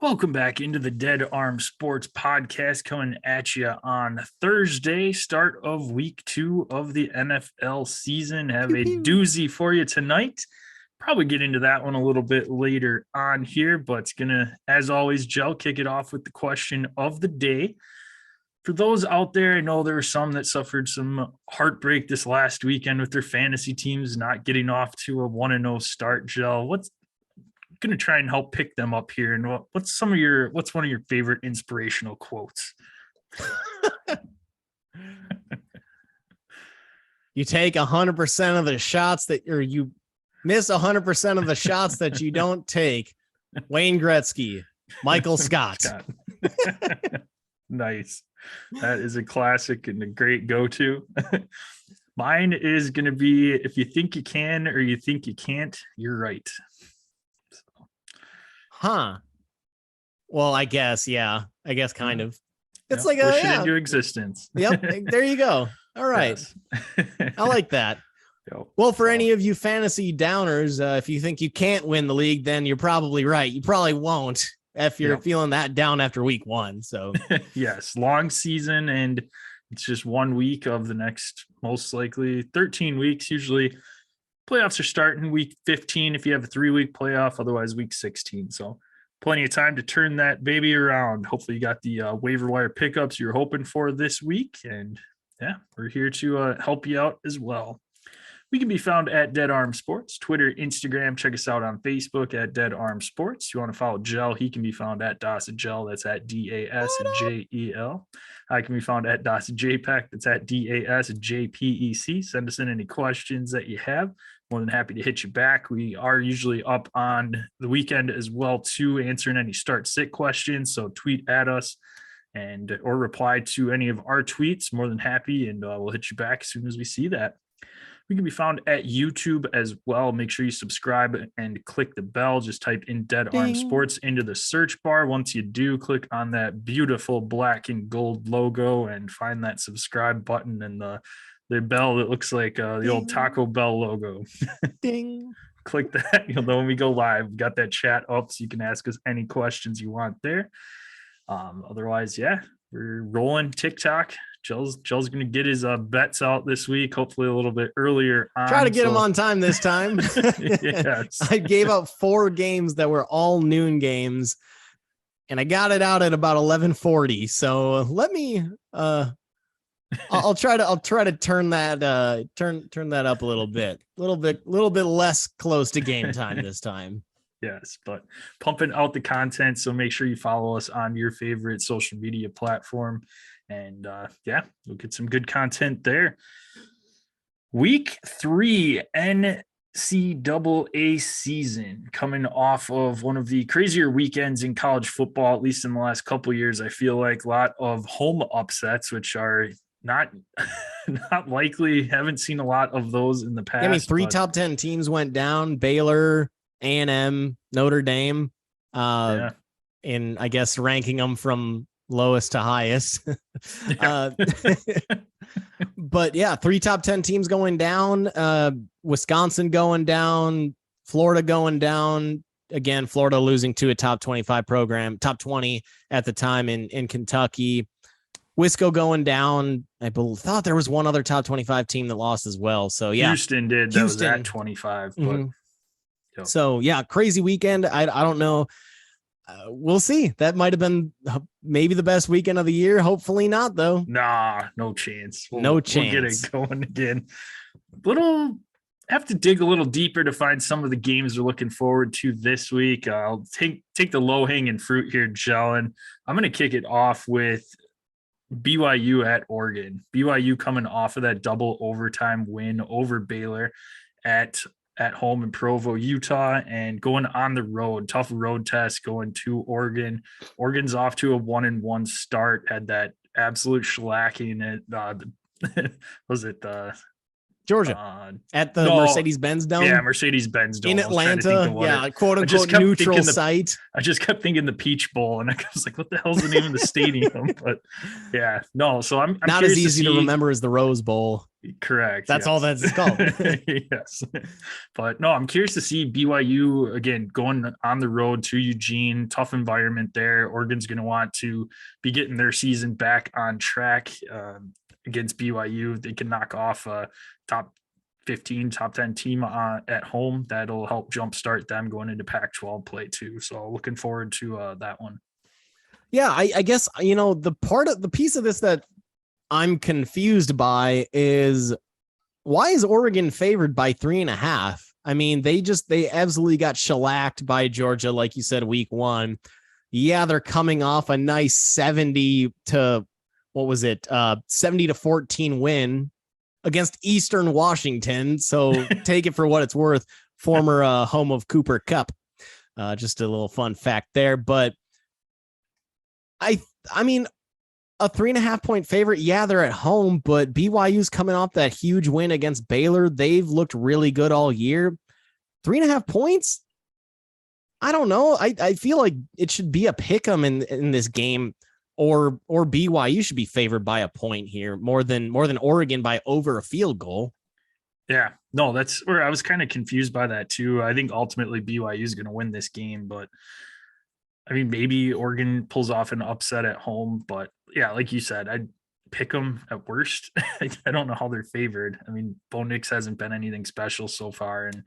Welcome back into the Dead Arm Sports Podcast, coming at you on Thursday, start of week 2 of the NFL season. Have a doozy for you tonight. Probably get into that one a little bit later on here, but it's going to, as always, Joe, kick it off with the question of the day. For those out there, I know there were some that suffered some heartbreak this last weekend with their fantasy teams not getting off to a 1-0 start, Joe. What's going to try and help pick them up here, and what's one of your favorite inspirational quotes? You take 100% of the shots you miss 100% of the shots that you don't take. Wayne Gretzky, Michael Scott. Nice. That is a classic and a great go-to. Mine is going to be, if you think you can or you think you can't, you're right. Well, I guess, yeah. I guess kind of. It's like push it into existence. Yep. There you go. All right. Yes. I like that. Well, for any of you fantasy downers, if you think you can't win the league, then you're probably right. You probably won't if you're feeling that down after week 1. So yes, long season, and it's just 1 week of the next, most likely 13 weeks. Usually playoffs are starting week 15 if you have a 3-week playoff, otherwise week 16. So plenty of time to turn that baby around. Hopefully you got the waiver wire pickups you're hoping for this week. And yeah, we're here to help you out as well. We can be found at Dead Arm Sports, Twitter, Instagram. Check us out on Facebook at Dead Arm Sports. If you want to follow Gel, he can be found at Dawson Gel. That's at DASJEL. I can be found at Dawson JPEC. That's at DASJPEC. Send us in any questions that you have. More than happy to hit you back. We are usually up on the weekend as well, too, answering any start-sit questions. So tweet at us or reply to any of our tweets. More than happy, and we'll hit you back as soon as we see that. We can be found at YouTube as well. Make sure you subscribe and click the bell. Just type in Dead Arm Sports into the search bar. Once you do, click on that beautiful black and gold logo and find that subscribe button and the bell that looks like the old Taco Bell logo. Ding. Click that. You'll know when we go live. We've got that chat up so you can ask us any questions you want there. Otherwise, yeah, we're rolling TikTok. Joel's going to get his bets out this week, hopefully a little bit earlier on. Try to get him on time this time. Yes. I gave out 4 games that were all noon games, and I got it out at about 11:40. So let me I'll try to turn that turn that up a little bit less close to game time this time. Yes, but pumping out the content. So make sure you follow us on your favorite social media platform. And yeah, we'll get some good content there. Week 3 NCAA season, coming off of one of the crazier weekends in college football, at least in the last couple of years. I feel like a lot of home upsets, which are not likely. Haven't seen a lot of those in the past. I mean, 3 top 10 teams went down: Baylor, A&M, Notre Dame. In, I guess, ranking them from lowest to highest. But yeah, 3 top 10 teams going down. Wisconsin going down. Florida going down. Again, Florida losing to a top 25 program, top 20 at the time in Kentucky. Wisco going down. I thought there was one other top 25 team that lost as well. So yeah, Houston did. That was at 25. But mm-hmm. So yeah, crazy weekend. I don't know. We'll see. That might have been maybe the best weekend of the year. Hopefully not, though. Nah, no chance. No chance. We'll get it going again. Have to dig a little deeper to find some of the games we're looking forward to this week. I'll take the low hanging fruit here, Joe, and I'm going to kick it off with BYU at Oregon. BYU coming off of that double overtime win over Baylor at home in Provo, Utah, and going on the road. Tough road test going to Oregon. Oregon's off to a 1-1 start, had that absolute shellacking at was it Georgia. At the No, Mercedes-Benz Dome? Yeah, Mercedes-Benz Dome. In Atlanta. Yeah, quote unquote neutral site. I just kept thinking the Peach Bowl, and I was like, what the hell's the name of the stadium? But yeah, no. So I'm not as easy to remember as the Rose Bowl. Correct. That's all that's called. Yes. But no, I'm curious to see BYU again going on the road to Eugene. Tough environment there. Oregon's going to want to be getting their season back on track against BYU. They can knock off a top 15, top 10 team at home. That'll help jumpstart them going into Pac-12 play too. So looking forward to that one. Yeah, I guess, the piece of this that I'm confused by is, why is Oregon favored by 3.5? I mean, they absolutely got shellacked by Georgia, like you said, week 1. Yeah, they're coming off a nice 70 to 14 win against Eastern Washington. So take it for what it's worth. Former home of Cooper Kupp. Just a little fun fact there. But I mean, a 3.5 point favorite. Yeah, they're at home, but BYU's coming off that huge win against Baylor. They've looked really good all year. 3.5 points. I don't know. I feel like it should be a pick 'em in this game, or BYU should be favored by a point here more than Oregon by over a field goal. Yeah, no, that's where I was kind of confused by that too. I think ultimately BYU is going to win this game, but I mean, maybe Oregon pulls off an upset at home, but yeah, like you said, I'd pick them at worst. I don't know how they're favored. I mean, Bo Nix hasn't been anything special so far, and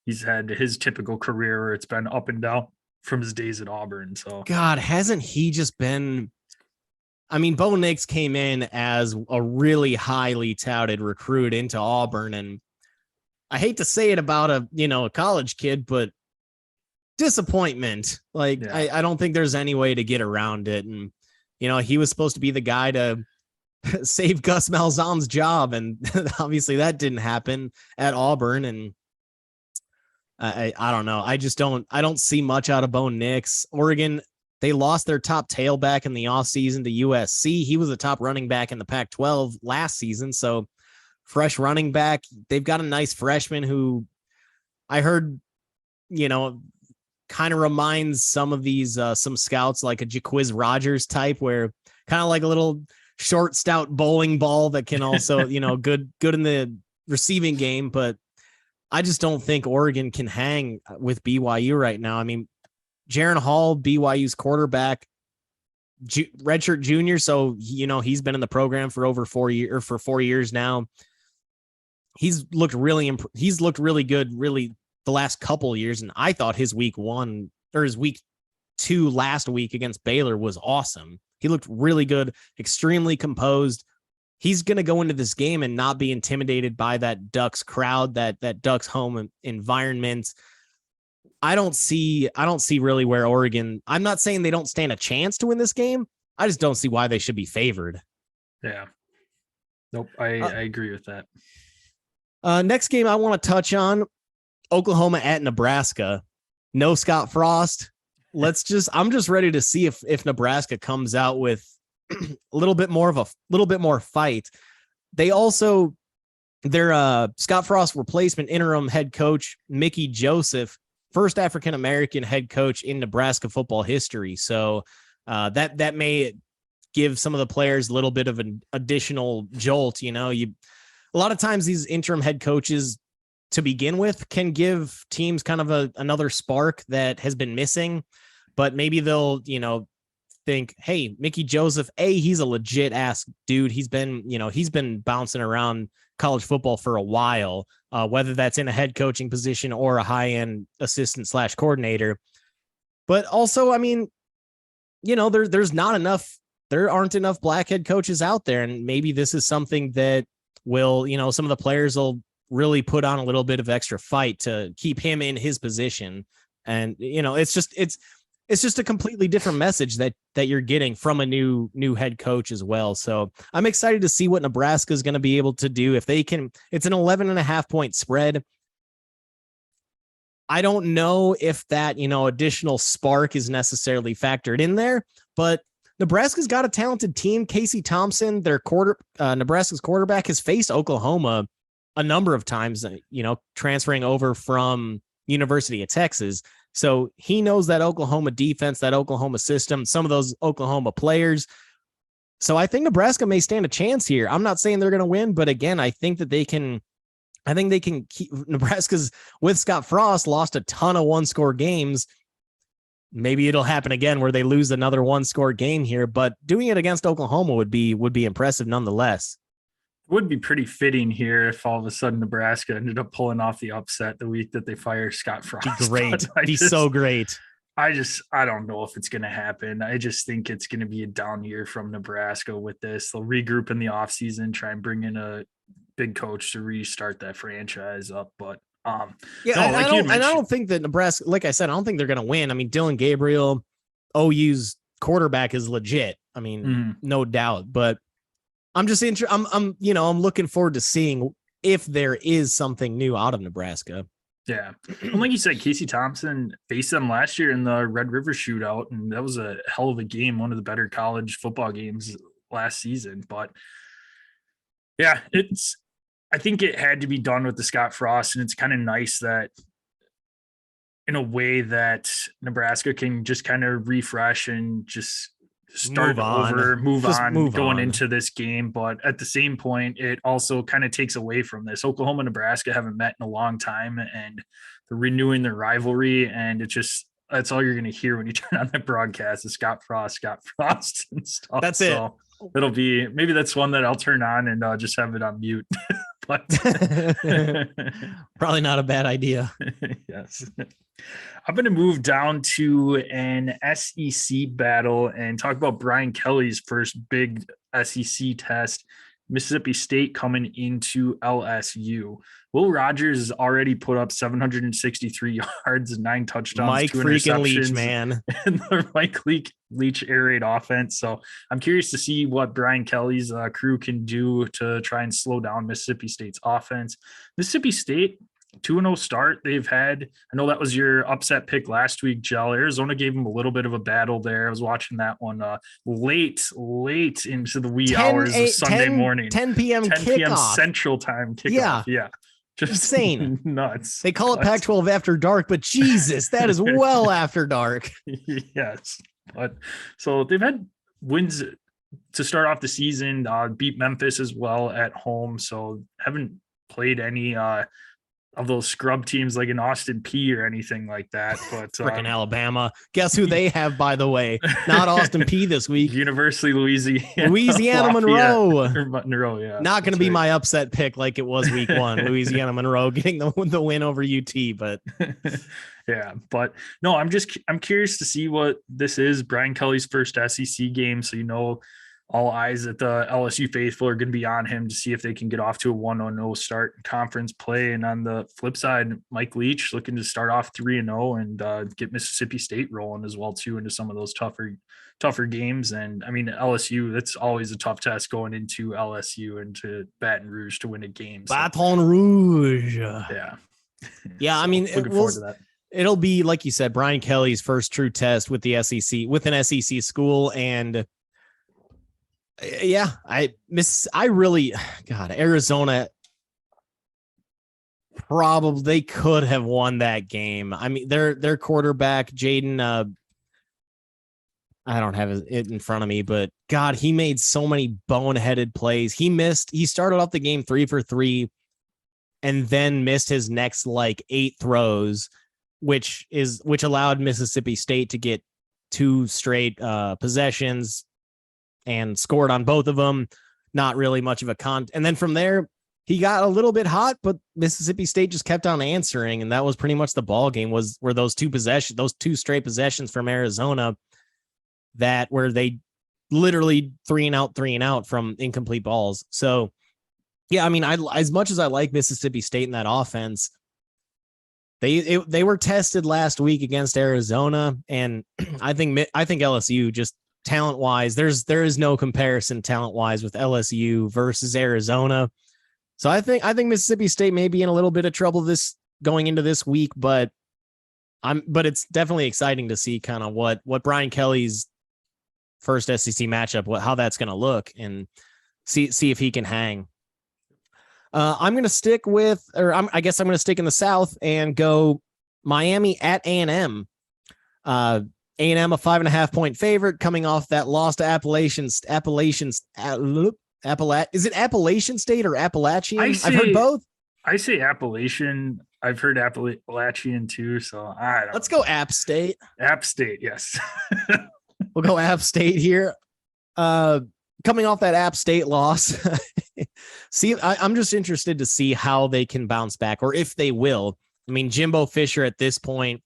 he's had his typical career where it's been up and down from his days at Auburn. So God, hasn't he just been? I mean, Bo Nix came in as a really highly touted recruit into Auburn, and I hate to say it about a college kid, but disappointment. Like, yeah. I don't think there's any way to get around it. And, he was supposed to be the guy to save Gus Malzahn's job. And obviously that didn't happen at Auburn. And I don't know. I don't see much out of Bo Nix. Oregon, they lost their top tailback in the offseason to USC. He was the top running back in the Pac-12 last season. So fresh running back. They've got a nice freshman who I heard, kind of reminds some of these, some scouts like a Jaquiz Rogers type, where kind of like a little short, stout bowling ball that can also, good in the receiving game. But I just don't think Oregon can hang with BYU right now. I mean, Jaron Hall, BYU's quarterback, redshirt junior. So, he's been in the program for over 4 years now. He's looked really good, really the last couple of years. And I thought his week 2 last week against Baylor was awesome. He looked really good, extremely composed. He's going to go into this game and not be intimidated by that Ducks crowd, that Ducks home environment. I don't see really where Oregon, I'm not saying they don't stand a chance to win this game. I just don't see why they should be favored. Yeah. Nope. I agree with that. Next game I want to touch on, Oklahoma at Nebraska. No Scott Frost. I'm just ready to see if Nebraska comes out with a little bit more fight. They also, their Scott Frost replacement interim head coach, Mickey Joseph, first African-American head coach in Nebraska football history. So that may give some of the players a little bit of an additional jolt. A lot of times these interim head coaches to begin with can give teams kind of another spark that has been missing, but maybe they'll, think, hey, Mickey Joseph, he's a legit ass dude. He's been bouncing around college football for a while, whether that's in a head coaching position or a high-end assistant / coordinator. But also, I mean, there aren't enough black head coaches out there. And maybe this is something that will, some of the players will really put on a little bit of extra fight to keep him in his position. And, it's just a completely different message that you're getting from a new head coach as well. So I'm excited to see what Nebraska is going to be able to do. If they can, it's an 11.5 point spread. I don't know if that, additional spark is necessarily factored in there, but Nebraska's got a talented team. Casey Thompson, Nebraska's quarterback, has faced Oklahoma a number of times, transferring over from University of Texas. So he knows that Oklahoma defense, that Oklahoma system, some of those Oklahoma players. So I think Nebraska may stand a chance here. I'm not saying they're going to win, but again, I think they can keep. Nebraska's, with Scott Frost, lost a ton of one-score games. Maybe it'll happen again where they lose another one-score game here, but doing it against Oklahoma would be impressive nonetheless. Would be pretty fitting here if all of a sudden Nebraska ended up pulling off the upset the week that they fire Scott Frost. Great. He's so great. I don't know if it's going to happen. I just think it's going to be a down year from Nebraska with this. They'll regroup in the offseason, try and bring in a big coach to restart that franchise up. But I don't think that Nebraska, like I said, I don't think they're going to win. I mean, Dylan Gabriel, OU's quarterback, is legit. I mean, no doubt, but I'm just interested. I'm looking forward to seeing if there is something new out of Nebraska. Yeah. And like you said, Casey Thompson faced them last year in the Red River shootout, and that was a hell of a game, one of the better college football games last season. But yeah, I think it had to be done with the Scott Frost, and it's kind of nice that in a way that Nebraska can just kind of refresh and just move on going into this game. But at the same point, it also kind of takes away from this. Oklahoma and Nebraska haven't met in a long time, and they're renewing their rivalry. And that's all you're going to hear when you turn on the broadcast is Scott Frost and stuff. That's it. It'll be, maybe that's one that I'll turn on and just have it on mute. But probably not a bad idea. Yes. I'm going to move down to an SEC battle and talk about Brian Kelly's first big SEC test. Mississippi State coming into LSU. Will Rogers has already put up 763 yards and 9 touchdowns. Mike 2 freaking Leach, man. And the Mike Leach air raid offense. So I'm curious to see what Brian Kelly's crew can do to try and slow down Mississippi State's offense. Mississippi State, 2-0 start they've had. I know that was your upset pick last week, Gel. Arizona gave them a little bit of a battle there. I was watching that one late into the wee hours of Sunday morning. 10 p.m. 10 p.m. Central Time kickoff. Yeah. Just insane. Nuts. They call it Pac-12 after dark, but Jesus, that is well after dark. Yes. But so they've had wins to start off the season, beat Memphis as well at home. So haven't played any of those scrub teams like in Austin P or anything like that. But freaking Alabama. Guess who they have, by the way? Not Austin P this week. University Louisiana Monroe. Monroe, yeah. Not going to be my upset pick like it was week 1. Louisiana Monroe getting the win over UT, but yeah. But no, I'm curious to see what this is. Brian Kelly's first SEC game, so all eyes at the LSU faithful are going to be on him to see if they can get off to a 1-0 start in conference play. And on the flip side, Mike Leach looking to start off 3-0 and get Mississippi State rolling as well too into some of those tougher games. And I mean, LSU, that's always a tough test going into LSU and to Baton Rouge to win a game. So, Baton Rouge. Yeah. Yeah. So, I mean, looking forward to that. It'll be, like you said, Brian Kelly's first true test with the SEC, with an SEC school. And yeah, Arizona probably, they could have won that game. I mean, their quarterback, Jaden, I don't have it in front of me, but God, he made so many boneheaded plays. He started off the game 3 for 3 and then missed his next 8 throws, which allowed Mississippi State to get 2 straight possessions and scored on both of them. Not really much of a and then from there, he got a little bit hot, but Mississippi State just kept on answering, and that was pretty much the ball game. Were those 2 straight possessions from Arizona where they literally 3 and out from incomplete balls. So yeah, I mean, as much as I like Mississippi State in that offense, they were tested last week against Arizona, and I think LSU just talent wise, there is no comparison talent wise with LSU versus Arizona. So I think Mississippi State may be in a little bit of trouble going into this week, but it's definitely exciting to see kind of what Brian Kelly's first SEC matchup, how that's going to look, and see if he can hang. I'm going to stick with, I guess I'm going to stick in the South and go Miami at A&M. A&M, a 5.5 point favorite coming off that loss to Is it Appalachian State or Appalachian? I've heard both. I say Appalachian. I've heard Appalachian too. So let's go App State. App State. Yes. We'll go App State here. Coming off that App State loss. I'm just interested to see how they can bounce back or if they will. I mean, Jimbo Fisher at this point,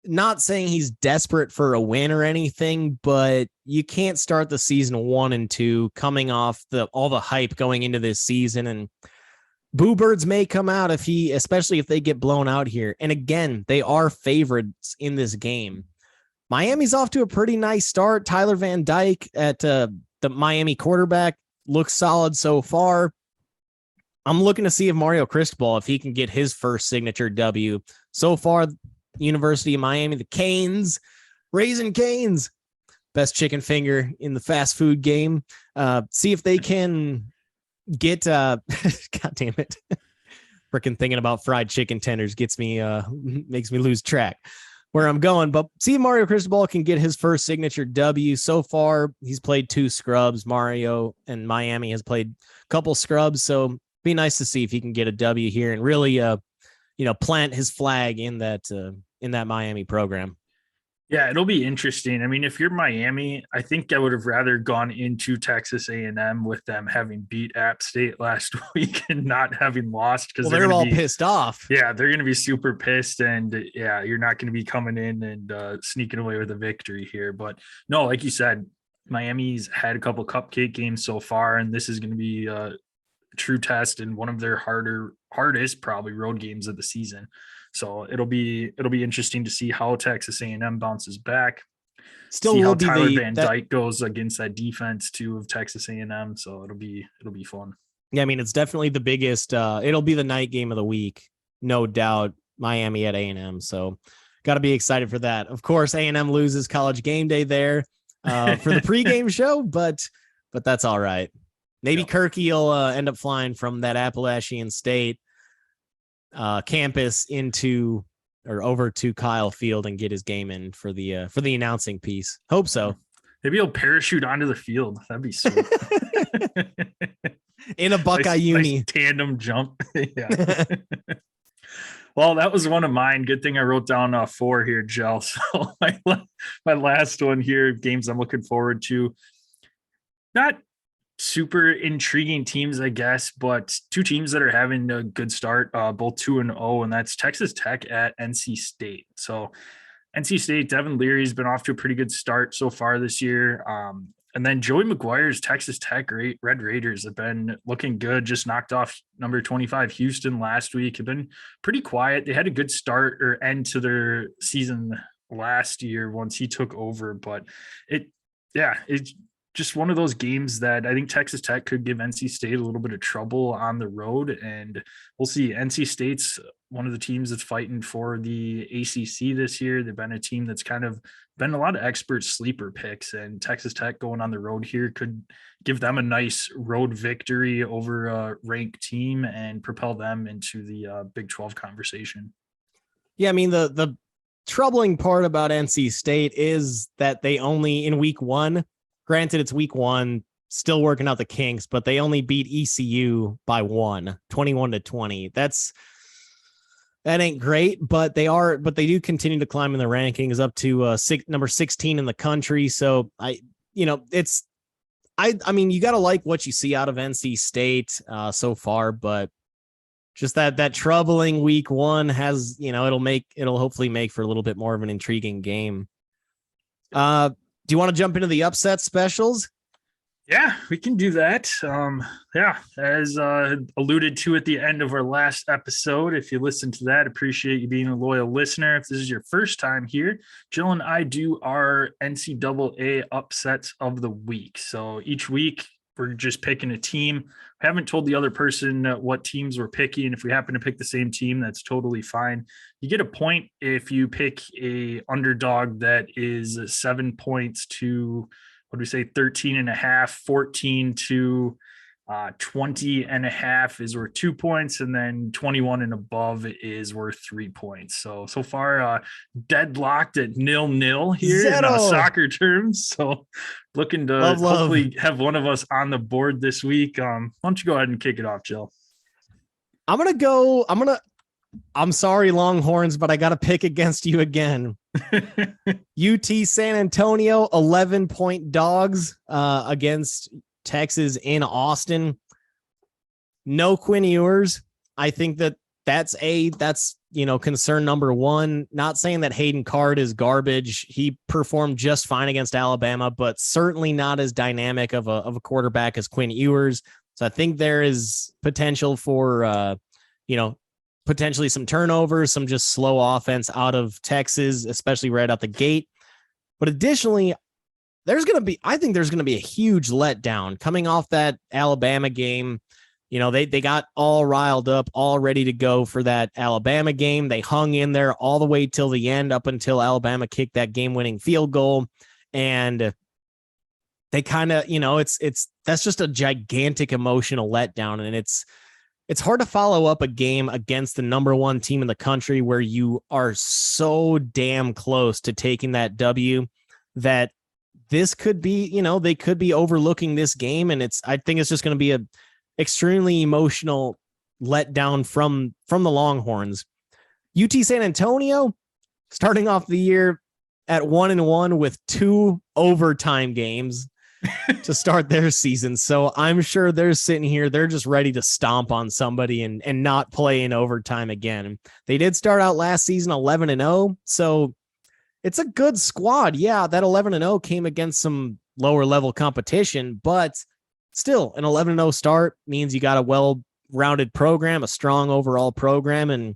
not saying he's desperate for a win or anything, but you can't start the season 1-2 coming off all the hype going into this season. And Boo Birds may come out especially if they get blown out here. And again, they are favorites in this game. Miami's off to a pretty nice start. Tyler Van Dyke at the Miami quarterback looks solid so far. I'm looking to see if Mario Cristobal, if he can get his first signature W. So far, University of Miami, the Canes, Raising Canes, best chicken finger in the fast food game. See if they can get, God damn it. Freaking thinking about fried chicken tenders makes me lose track where I'm going, but see if Mario Cristobal can get his first signature W. So far, he's played 2 scrubs. Mario and Miami has played a couple scrubs. So be nice to see if he can get a W here and really, plant his flag in that Miami program. Yeah, it'll be interesting. I mean, if you're Miami, I think I would have rather gone into Texas A&M with them having beat App State last week and not having lost because they're all pissed off. Yeah, they're going to be super pissed, and yeah, you're not going to be coming in and sneaking away with a victory here. But no, like you said, Miami's had a couple cupcake games so far, and this is going to be a true test and one of their hardest probably road games of the season. So it'll be interesting to see how Texas A&M bounces back. Still see will how be Tyler Van Dyke goes against that defense too of Texas A&M. So it'll be fun. Yeah, I mean it's definitely the biggest. It'll be the night game of the week, no doubt. Miami at A&M. So got to be excited for that. Of course, A&M loses College Game Day there for the pregame show, but that's all right. Maybe Kirky will end up flying from that Appalachian State campus over to Kyle Field and get his game in for the announcing piece. Hope so. Maybe he'll parachute onto the field. That'd be sweet. In a Buckeye uni. Nice tandem jump. Yeah. Well, that was one of mine. Good thing I wrote down 4 here, Jel. So my last one here, games I'm looking forward to. Not super intriguing teams, I guess, but 2 teams that are having a good start, both 2-0, and that's Texas Tech at NC State. So NC State, Devin Leary's been off to a pretty good start so far this year. And then Joey McGuire's Texas Tech Red Raiders have been looking good, just knocked off number 25 Houston last week, have been pretty quiet. They had a good start or end to their season last year once he took over, but it's just one of those games that I think Texas Tech could give NC State a little bit of trouble on the road, and we'll see. NC State's one of the teams that's fighting for the ACC this year. They've been a team that's kind of been a lot of expert sleeper picks, and Texas Tech going on the road here could give them a nice road victory over a ranked team and propel them into the Big 12 conversation. Yeah, I mean, the troubling part about NC State is that they only in week 1, granted, it's week 1, still working out the kinks, but they only beat ECU by 21-20. That ain't great, but they do continue to climb in the rankings up to number 16 in the country. So I mean, you got to like what you see out of NC State so far, but just that troubling week 1 has, it'll hopefully make for a little bit more of an intriguing game. Do you want to jump into the upset specials? Yeah, we can do that. As alluded to at the end of our last episode, if you listen to that, appreciate you being a loyal listener. If this is your first time here, Jill and I do our NCAA upsets of the week. So each week we're just picking a team. We haven't told the other person what teams we're picking. If we happen to pick the same team, that's totally fine. You get a point if you pick a underdog that is 7 points to, what do we say, 13.5, 14 to 20.5 is worth 2 points, and then 21 and above is worth 3 points. So far, deadlocked at 0-0 here in soccer terms. So looking to hopefully have one of us on the board this week. Why don't you go ahead and kick it off, Jill? I'm sorry, Longhorns, but I got to pick against you again. UT San Antonio, 11-point dogs against Texas in Austin. No Quinn Ewers. I think that's concern number one. Not saying that Hayden Card is garbage. He performed just fine against Alabama, but certainly not as dynamic of a quarterback as Quinn Ewers. So I think there is potential for potentially some turnovers, some just slow offense out of Texas, especially right out the gate. But additionally, I think there's going to be a huge letdown coming off that Alabama game. They got all riled up, all ready to go for that Alabama game. They hung in there all the way till the end, up until Alabama kicked that game-winning field goal. And they kind of, that's just a gigantic emotional letdown. And it's hard to follow up a game against the number one team in the country where you are so damn close to taking that W that this could be, they could be overlooking this game. And I think it's just going to be a extremely emotional letdown from the Longhorns. UT San Antonio starting off the year at 1-1 with 2 overtime games to start their season. So I'm sure they're sitting here. They're just ready to stomp on somebody and not play in overtime again. They did start out last season 11-0. So it's a good squad. Yeah, that 11-0 came against some lower level competition, but still an 11-0 start means you got a well-rounded program, a strong overall program. And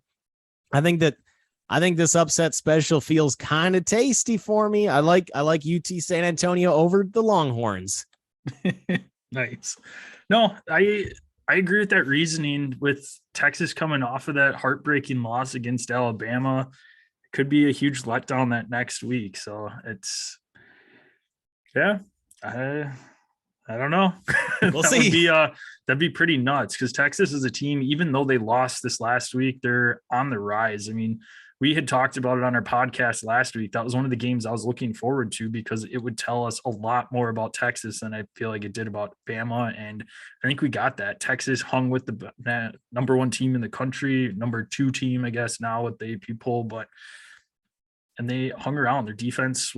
I think this upset special feels kind of tasty for me. I like UT San Antonio over the Longhorns. Nice. No, I agree with that reasoning. With Texas coming off of that heartbreaking loss against Alabama, it could be a huge letdown that next week. So I don't know. We'll see. That'd be pretty nuts because Texas is a team, even though they lost this last week, they're on the rise. I mean, we had talked about it on our podcast last week. That was one of the games I was looking forward to because it would tell us a lot more about Texas than I feel like it did about Bama. And I think we got that. Texas hung with the number one team in the country, number 2 team, I guess, now with the AP poll, and they hung around. Their defense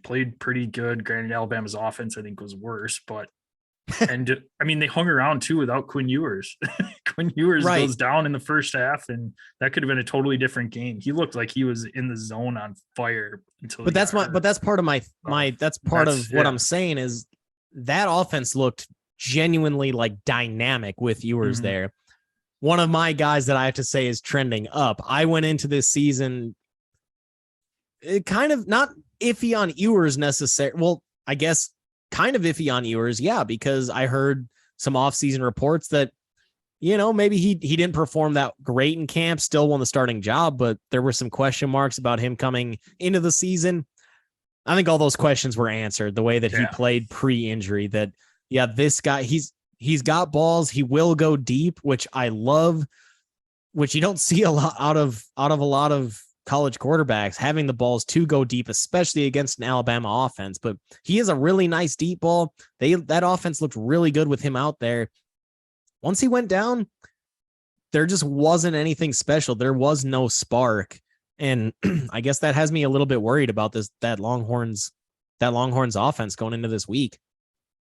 played pretty good. Granted, Alabama's offense, I think, was worse, and I mean, they hung around too without Quinn Ewers. Quinn Ewers goes down in the first half, and that could have been a totally different game. He looked like he was in the zone on fire until. That's part of what I'm saying is that offense looked genuinely like dynamic with Ewers there. One of my guys that I have to say is trending up. I went into this season kind of not iffy on Ewers necessarily. Well, I guess kind of iffy on Ewers. Yeah, because I heard some offseason reports that, maybe he didn't perform that great in camp, still won the starting job, but there were some question marks about him coming into the season. I think all those questions were answered the way that he played pre-injury, that, this guy, he's got balls. He will go deep, which I love, which you don't see a lot out of a lot of college quarterbacks, having the balls to go deep, especially against an Alabama offense. But he is a really nice deep ball. That offense looked really good with him out there. Once he went down, there just wasn't anything special. There was no spark. And I guess that has me a little bit worried about that Longhorns offense going into this week.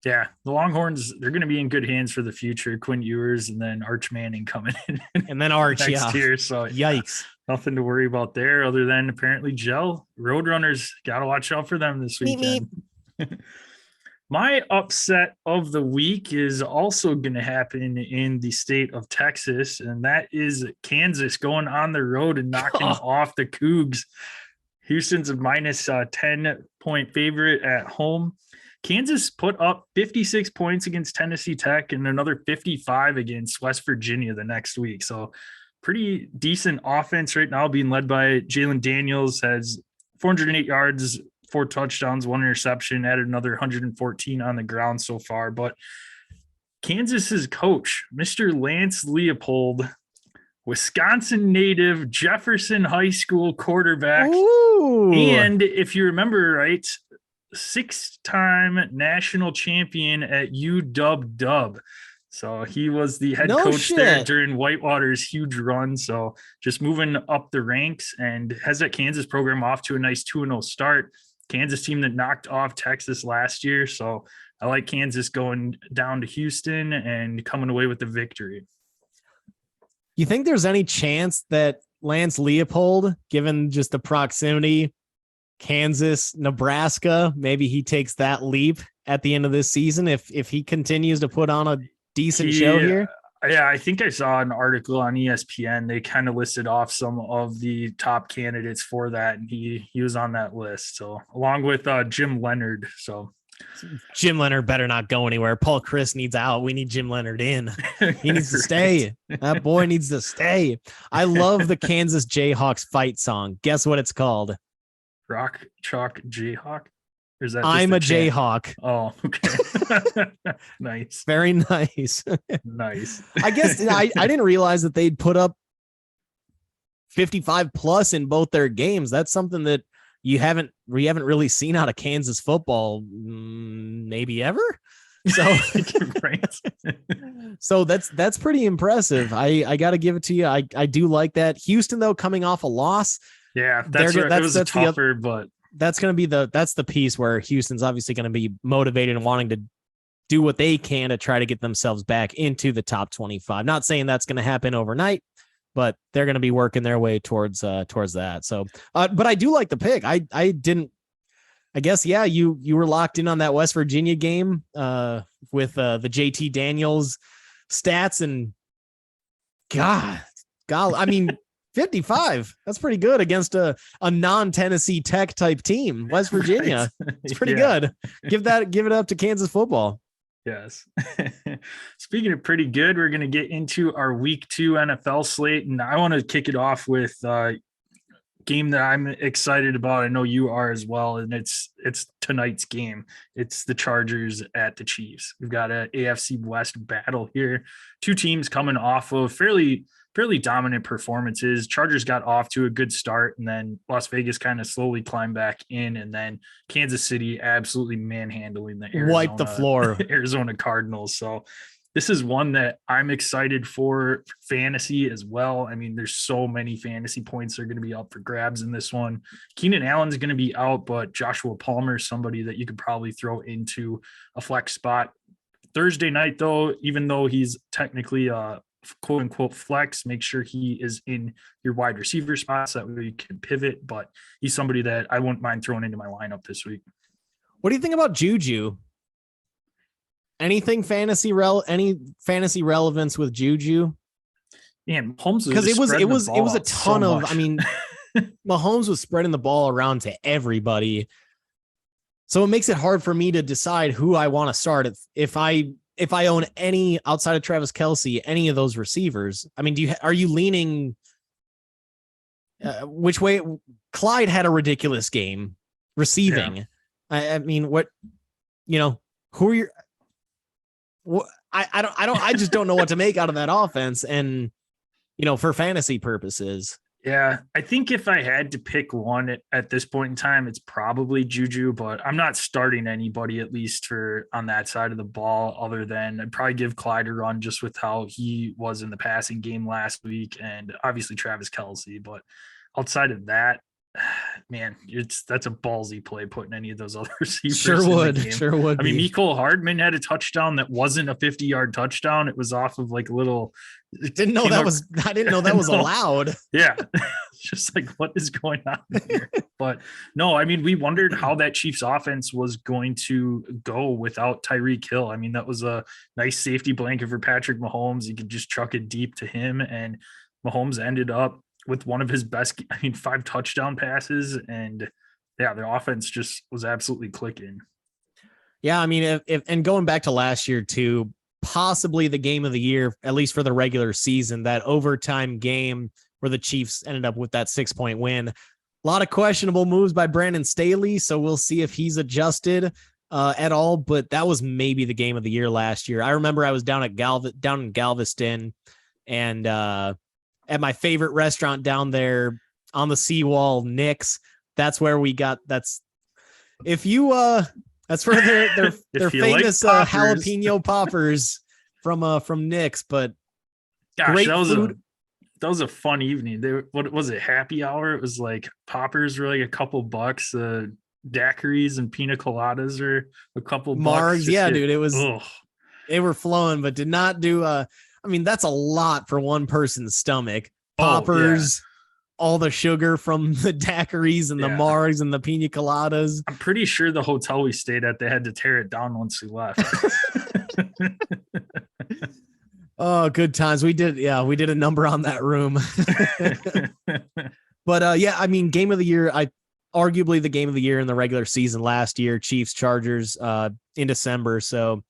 Yeah, the Longhorns, they're going to be in good hands for the future. Quinn Ewers and then Arch Manning coming in. And then Arch, next year. So yikes. Nothing to worry about there other than apparently Roadrunners. Got to watch out for them this weekend. My upset of the week is also going to happen in the state of Texas, and that is Kansas going on the road and knocking off the Cougs. Houston's a minus 10-point favorite at home. Kansas put up 56 points against Tennessee Tech and another 55 against West Virginia the next week. So pretty decent offense right now, being led by Jalen Daniels, has 408 yards, 4 touchdowns, 1 interception, added another 114 on the ground so far. But Kansas's coach, Mr. Lance Leopold, Wisconsin native, Jefferson High School quarterback. Ooh. And if you remember right, 6-time national champion at UW. So he was the head coach there during Whitewater's huge run. So just moving up the ranks and has that Kansas program off to a nice 2-0 start. Kansas team that knocked off Texas last year. So I like Kansas going down to Houston and coming away with the victory. You think there's any chance that Lance Leopold, given just the proximity, Kansas, Nebraska, maybe he takes that leap at the end of this season if he continues to put on a decent show here? Yeah, I think I saw an article on ESPN. They kind of listed off some of the top candidates for that, and he was on that list. So along with Jim Leonard. So Jim Leonard better not go anywhere. Paul Chris needs out. We need Jim Leonard in. He needs to stay. That boy needs to stay. I love the Kansas Jayhawks fight song. Guess what it's called? Rock Chalk Jayhawk? Or is that I'm a Jayhawk. Oh, okay. Nice. Very nice. Nice. I guess I didn't realize that they'd put up 55 plus in both their games. That's something that we haven't really seen out of Kansas football maybe ever. So, so that's pretty impressive. I got to give it to you. I do like that. Houston though, coming off a loss. Yeah, it was tougher, but that's going to be that's the piece where Houston's obviously going to be motivated and wanting to do what they can to try to get themselves back into the top 25. Not saying that's going to happen overnight, but they're going to be working their way towards that. So, but I do like the pick. I guess, yeah, you were locked in on that West Virginia game with the JT Daniels stats, and God, I mean, 55. That's pretty good against a non-Tennessee Tech type team. West Virginia. Right. It's pretty good. Give it up to Kansas football. Yes. Speaking of pretty good, we're going to get into our week 2 NFL slate, and I want to kick it off with a game that I'm excited about. I know you are as well, and it's tonight's game. It's the Chargers at the Chiefs. We've got an AFC West battle here. Two teams coming off of fairly dominant performances. Chargers got off to a good start, and then Las Vegas kind of slowly climbed back in, and then Kansas City absolutely manhandling the wipe the floor Arizona Cardinals. So this is one that I'm excited for fantasy as well. I mean, there's so many fantasy points that are going to be up for grabs in this one. Keenan Allen's going to be out, but Joshua Palmer is somebody that you could probably throw into a flex spot. Thursday night, though, even though he's technically quote unquote flex, make sure he is in your wide receiver spots, that way you can pivot, but he's somebody that I wouldn't mind throwing into my lineup this week. What do you think about Juju? Any fantasy relevance with Juju? Man, Mahomes, because it was a ton of, I mean, Mahomes was spreading the ball around to everybody. So it makes it hard for me to decide who I want to start if I own any outside of Travis Kelce, any of those receivers. I mean, are you leaning which way? Clyde had a ridiculous game receiving. Yeah. I mean, what, who are your, I just don't know what to make out of that offense. And, for fantasy purposes. Yeah, I think if I had to pick one at this point in time, it's probably Juju, but I'm not starting anybody, at least on that side of the ball, other than I'd probably give Clyde a run just with how he was in the passing game last week, and obviously Travis Kelce. But outside of that, man, that's a ballsy play putting any of those other receivers. Sure would. I mean, Mecole Hardman had a touchdown that wasn't a 50-yard touchdown. It was off of like a little. I didn't know that was allowed. Yeah, it's just like, what is going on here? But no, I mean, we wondered how that Chiefs offense was going to go without Tyreek Hill. I mean, that was a nice safety blanket for Patrick Mahomes. You could just chuck it deep to him, and Mahomes ended up with one of his best, 5 touchdown passes, and yeah, their offense just was absolutely clicking. Yeah, I mean, if and going back to last year too, possibly the game of the year, at least for the regular season, that overtime game where the Chiefs ended up with that 6-point win. A lot of questionable moves by Brandon Staley, so we'll see if he's adjusted. at all, but that was maybe the game of the year last year. I remember I was down in Galveston, and at my favorite restaurant down there on the seawall, Nick's. That's where we got. That's where their famous like jalapeno poppers from Nick's. But gosh, great that food. was a fun evening. What was it? Happy hour? It was like poppers were like a couple bucks. Daiquiris and pina coladas are a couple bucks. Yeah, dude. It was. Ugh. They were flowing, but did not do. I mean, that's a lot for one person's stomach. Poppers, all the sugar from the daiquiris and the margs and the pina coladas. I'm pretty sure the hotel we stayed at, they had to tear it down once we left. Oh, good times. We did a number on that room. But I mean, game of the year, arguably the game of the year in the regular season last year, Chiefs Chargers in December. So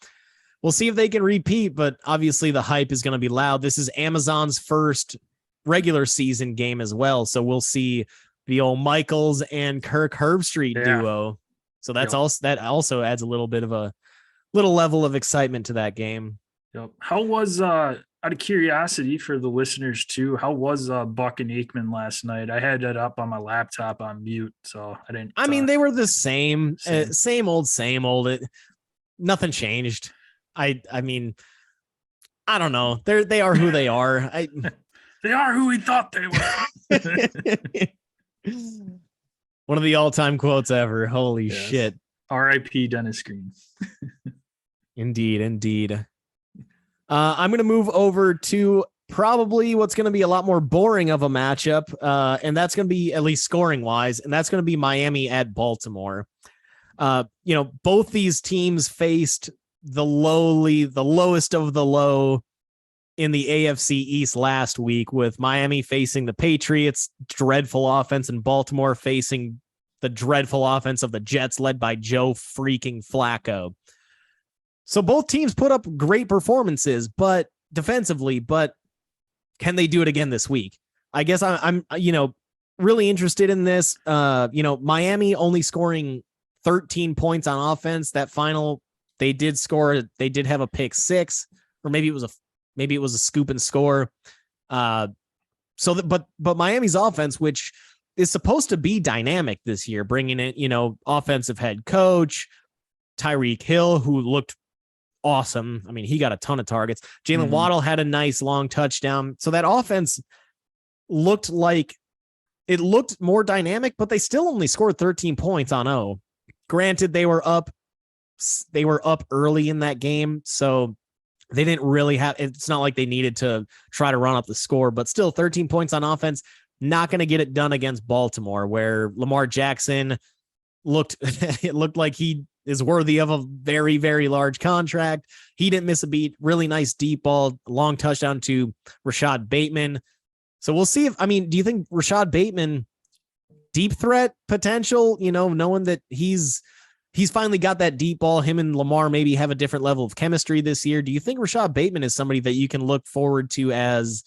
we'll see if they can repeat, but obviously the hype is going to be loud. This is Amazon's first regular season game as well. So we'll see the old Michaels and Kirk Herbstreit duo. So that also adds a little bit of a little level of excitement to that game. Yep. How was out of curiosity for the listeners too, how was Buck and Aikman last night? I had it up on my laptop on mute, so I didn't. I mean, they were the same old. Nothing changed. I mean, I don't know. They are who they are. They are who we thought they were. One of the all-time quotes ever. Holy shit. R.I.P. Dennis Green. Indeed. I'm going to move over to probably what's going to be a lot more boring of a matchup, and that's going to be, at least scoring-wise, and that's going to be Miami at Baltimore. Both these teams faced the lowest of the low in the AFC East last week, with Miami facing the Patriots' dreadful offense and Baltimore facing the dreadful offense of the Jets led by Joe freaking Flacco. So both teams put up great performances, but defensively, but can they do it again this week? I guess I'm really interested in this. Miami only scoring 13 points on offense. That final, they did have a pick six, or maybe it was a scoop and score. But Miami's offense, which is supposed to be dynamic this year, bringing in, offensive head coach Tyreek Hill, who looked awesome. I mean, he got a ton of targets. Jalen Waddle had a nice long touchdown. So that offense looked more dynamic, but they still only scored 13 points on O. Granted, they were up early in that game, so they didn't really it's not like they needed to try to run up the score, but still 13 points on offense, not going to get it done against Baltimore, where Lamar Jackson looked like he is worthy of a very, very large contract. He didn't miss a beat. Really nice deep ball, long touchdown to Rashad Bateman. So we'll see do you think Rashad Bateman, deep threat potential, knowing that he's finally got that deep ball, him and Lamar maybe have a different level of chemistry this year. Do you think Rashad Bateman is somebody that you can look forward to as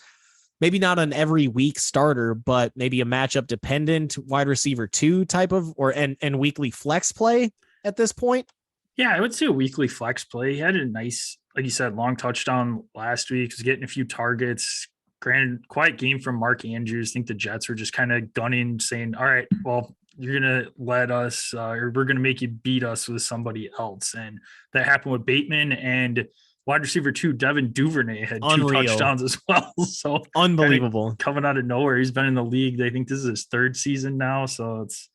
maybe not an every week starter, but maybe a matchup dependent wide receiver 2 type of, and weekly flex play at this point? Yeah, I would say a weekly flex play. He had a nice, like you said, long touchdown last week. He was getting a few targets. Granted, quiet game from Mark Andrews. I think the Jets were just kind of gunning, saying, all right, well, you're going to let us, or we're going to make you beat us with somebody else. And that happened with Bateman, and wide receiver 2, Devin Duvernay, had 2 touchdowns as well. So unbelievable. Coming out of nowhere. He's been in the league. I think this is his 3rd season now. So it's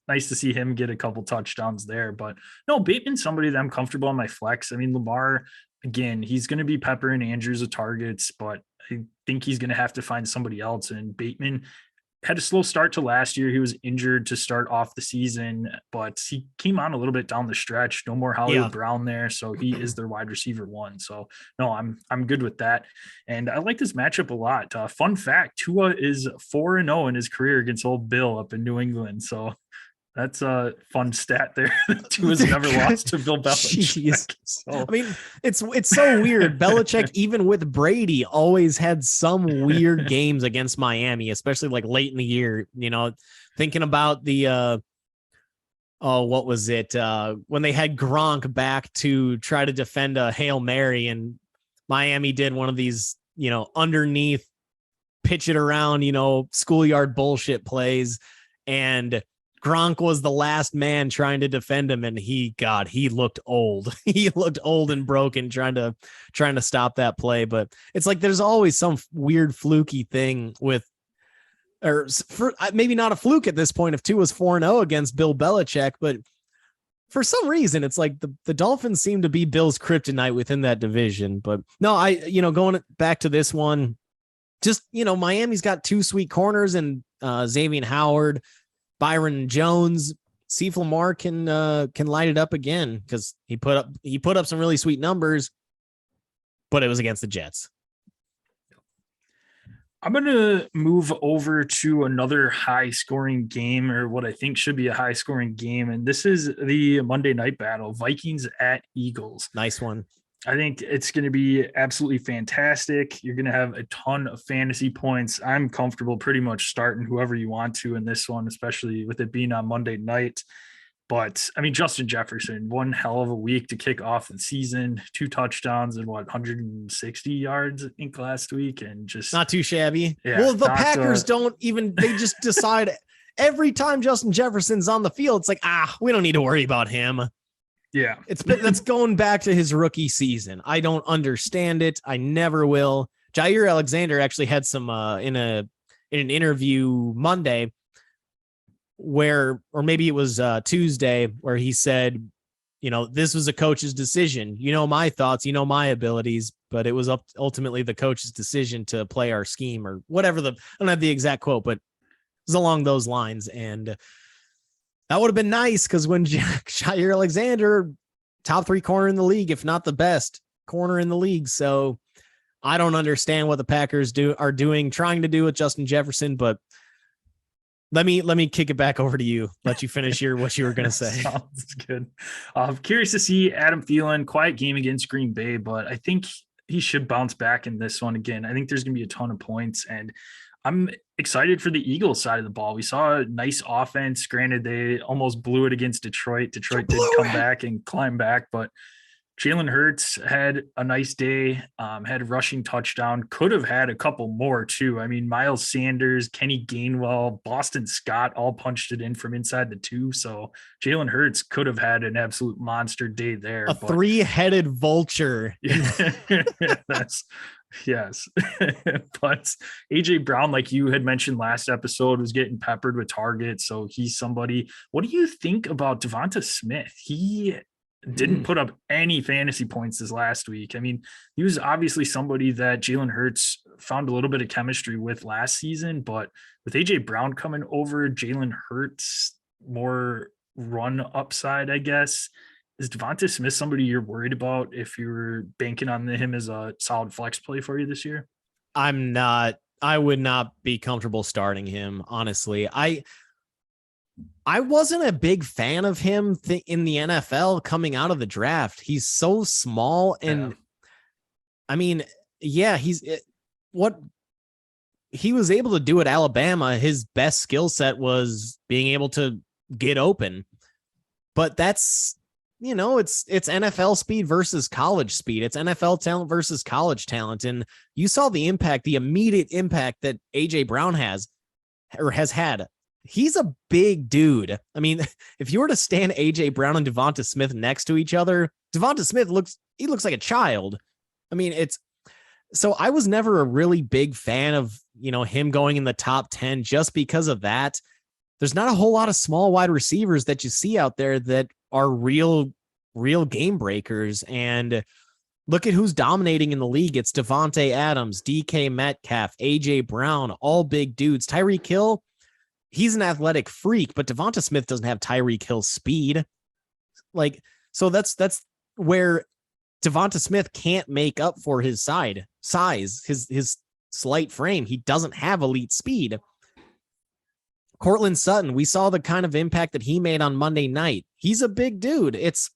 nice to see him get a couple touchdowns there. But no, Bateman's somebody that I'm comfortable on my flex. I mean, Lamar, again, he's going to be peppering Andrews with targets, but I think he's going to have to find somebody else. And Bateman had a slow start to last year. He was injured to start off the season, but he came on a little bit down the stretch. No more Hollywood Brown there, so he is their wide receiver 1. So no, I'm good with that, and I like this matchup a lot. Fun fact: Tua is 4-0 in his career against Old Bill up in New England. So that's a fun stat there. Tua's never lost to Bill Belichick. So. I mean, it's so weird. Belichick, even with Brady, always had some weird games against Miami, especially like late in the year. Thinking about the oh, what was it? When they had Gronk back to try to defend a Hail Mary, and Miami did one of these, underneath, pitch it around, schoolyard bullshit plays. And Gronk was the last man trying to defend him. And he looked old. He looked old and broken trying to stop that play. But it's like, there's always some weird fluky thing with, or maybe not a fluke at this point if Tua's 4-0 against Bill Belichick, but for some reason, it's like the Dolphins seem to be Bill's kryptonite within that division. But no, going back to this one, just, Miami's got two sweet corners and Xavier Howard, Byron Jones. Steve Lamar can light it up again because he put up some really sweet numbers, but it was against the Jets. I'm going to move over to another high-scoring game, or what I think should be a high-scoring game, and this is the Monday night battle, Vikings at Eagles. Nice one. I think it's going to be absolutely fantastic. You're going to have a ton of fantasy points. I'm comfortable pretty much starting whoever you want to in this one, especially with it being on Monday night. But I mean, Justin Jefferson, one hell of a week to kick off the season, 2 touchdowns and 160 yards, I think, last week. And just not too shabby. Yeah, well, the Packers they just decide every time Justin Jefferson's on the field, it's like, we don't need to worry about him. Yeah. That's going back to his rookie season. I don't understand it. I never will. Jair Alexander actually had some in an interview Monday or maybe it was Tuesday, where he said, this was a coach's decision. My thoughts, my abilities, but it was ultimately the coach's decision to play our scheme or whatever. I don't have the exact quote, but it was along those lines. And that would have been nice because when Jair Alexander, top 3 corner in the league, if not the best corner in the league. So I don't understand what the Packers are trying to do with Justin Jefferson, but let me kick it back over to you. Let you finish what you were going to say. Sounds good. I'm curious to see Adam Thielen, quiet game against Green Bay, but I think he should bounce back in this one again. I think there's going to be a ton of points, and I'm excited for the Eagles side of the ball. We saw a nice offense. Granted, they almost blew it against Detroit. Detroit did come back and climb back, but Jalen Hurts had a nice day, had a rushing touchdown, could have had a couple more too. I mean, Miles Sanders, Kenny Gainwell, Boston Scott all punched it in from inside the 2. So Jalen Hurts could have had an absolute monster day there. A 3-headed vulture. Yes. But AJ Brown, like you had mentioned last episode, was getting peppered with targets. So he's somebody. What do you think about Devonta Smith? He didn't put up any fantasy points this last week. I mean, he was obviously somebody that Jalen Hurts found a little bit of chemistry with last season, but with AJ Brown coming over, Jalen Hurts more run upside, I guess. Is Devonta Smith somebody you're worried about if you're banking on him as a solid flex play for you this year? I'm not. I would not be comfortable starting him, honestly. I wasn't a big fan of him in the NFL coming out of the draft. He's so small. And I mean, what he was able to do at Alabama, his best skill set was being able to get open. But that's, it's NFL speed versus college speed. It's NFL talent versus college talent. And you saw the immediate impact that AJ Brown has had. He's a big dude. I mean, if you were to stand AJ Brown and Devonta Smith next to each other, Devonta Smith looks like a child. I mean, so I was never a really big fan of, him going in the top 10 just because of that. There's not a whole lot of small wide receivers that you see out there that are real game breakers. And look at who's dominating in the league. It's Devontae Adams, DK Metcalf, AJ Brown, all big dudes. Tyreek Hill, he's an athletic freak, but Devonta Smith doesn't have Tyreek Hill speed. So that's where Devonta Smith can't make up for his size, his slight frame. He doesn't have elite speed. Cortland Sutton, we saw the kind of impact that he made on Monday night. He's a big dude. It's,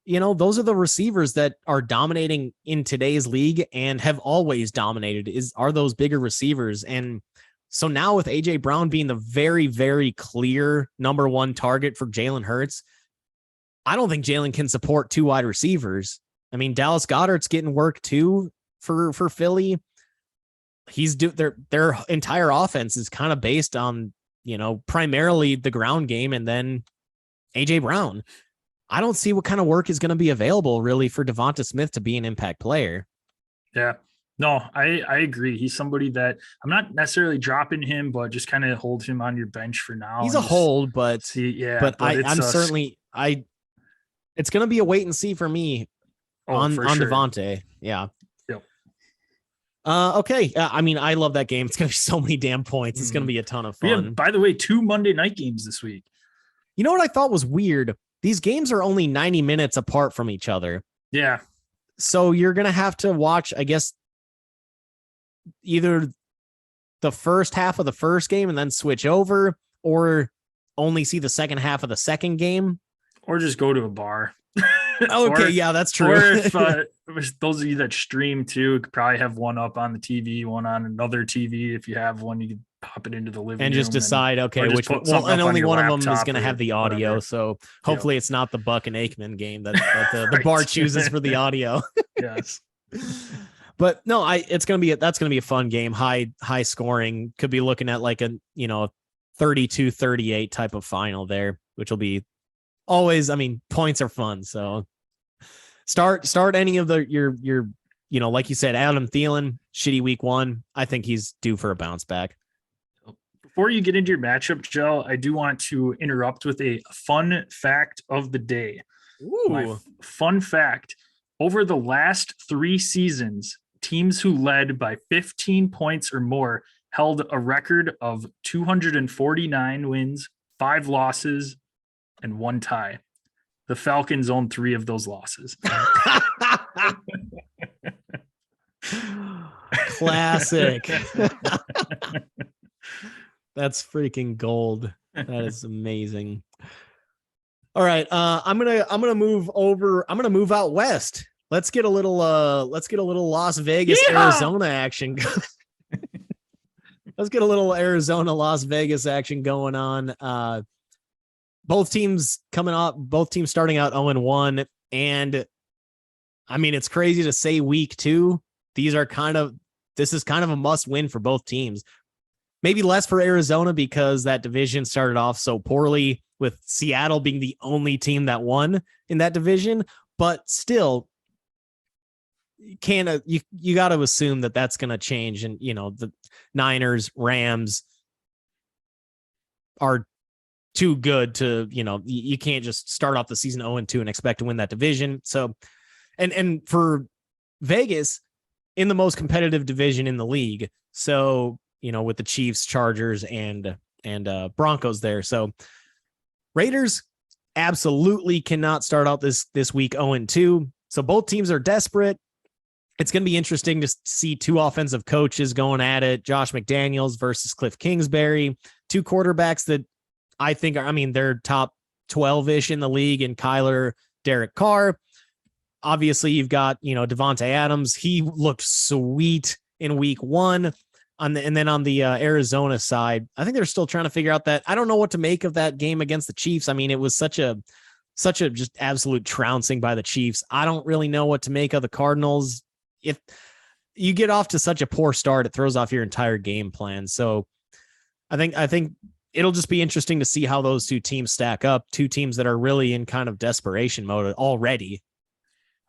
those are the receivers that are dominating in today's league and have always dominated are those bigger receivers. And So now with AJ Brown being the very, very clear number one target for Jalen Hurts, I don't think Jalen can support two wide receivers. I mean, Dallas Goedert's getting work too for Philly. Their entire offense is kind of based on, primarily the ground game and then AJ Brown. I don't see what kind of work is going to be available really for Devonta Smith to be an impact player. Yeah. No, I agree. He's somebody that I'm not necessarily dropping him, but just kind of hold him on your bench for now. He's a hold, but I'm certainly it's going to be a wait and see for me on sure. Devontae. Yeah. Yep. Okay. I mean, I love that game. It's going to be so many damn points. It's going to be a ton of fun. Yeah, by the way, 2 Monday night games this week. You know what I thought was weird? These games are only 90 minutes apart from each other. Yeah. So you're going to have to watch, I guess, either the first half of the first game and then switch over, or only see the second half of the second game, or just go to a bar. Okay, yeah, that's true. Or if those of you that stream too, could probably have one up on the TV, one on another TV. If you have one, you can pop it into the living room and just decide, which one. Well, and only one of them is going to have the audio. Whatever. So hopefully it's not the Buck and Aikman game that the bar chooses for the audio. Yes. But no, that's going to be a fun game. High scoring. Could be looking at like a 32-38 type of final there, which will be always, I mean, points are fun. So start any of your like you said, Adam Thielen, shitty week 1. I think he's due for a bounce back. Before you get into your matchup, Joe, I do want to interrupt with a fun fact of the day. Ooh. My fun fact: over the last 3 seasons, teams who led by 15 points or more held a record of 249 wins, 5 losses, and 1 tie. The Falcons own 3 of those losses. Classic. That's freaking gold. That is amazing. All right. I'm gonna move over. I'm gonna move out west. Let's get a little Las Vegas, Arizona action. Let's get a little Arizona, Las Vegas action going on. Both teams starting out 0-1. And I mean, it's crazy to say week 2. This is kind of a must win for both teams. Maybe less for Arizona because that division started off so poorly, with Seattle being the only team that won in that division. But still, you got to assume that that's going to change. And, the Niners, Rams are too good to, you can't just start off the season 0-2 and expect to win that division. So, and for Vegas, in the most competitive division in the league. So, with the Chiefs, Chargers, and Broncos there. So Raiders absolutely cannot start out this week 0-2. So both teams are desperate. It's going to be interesting to see 2 offensive coaches going at it. Josh McDaniels versus Cliff Kingsbury, 2 quarterbacks that I think they're top 12-ish in the league, and Kyler, Derek Carr. Obviously, you've got, Devontae Adams. He looked sweet in week 1. And then on the Arizona side, I think they're still trying to figure out that. I don't know what to make of that game against the Chiefs. I mean, it was such a just absolute trouncing by the Chiefs. I don't really know what to make of the Cardinals. If you get off to such a poor start, it throws off your entire game plan. So I think it'll just be interesting to see how those 2 teams stack up. 2 teams that are really in kind of desperation mode already.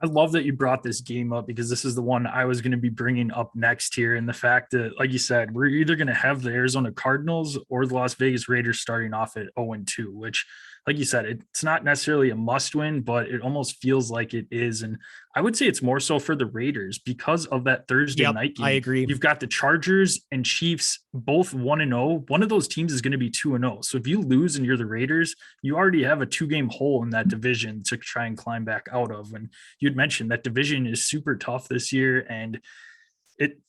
I love that you brought this game up, because this is the one I was going to be bringing up next here. And the fact that, like you said, we're either going to have the Arizona Cardinals or the Las Vegas Raiders starting off at 0-2, which, like you said, it's not necessarily a must win, but it almost feels like it is. And I would say it's more so for the Raiders because of that Thursday night game. I agree. You've got the Chargers and Chiefs both 1-0. One of those teams is going to be 2-0. So if you lose and you're the Raiders, you already have a 2-game hole in that division to try and climb back out of. And you'd mentioned that division is super tough this year, and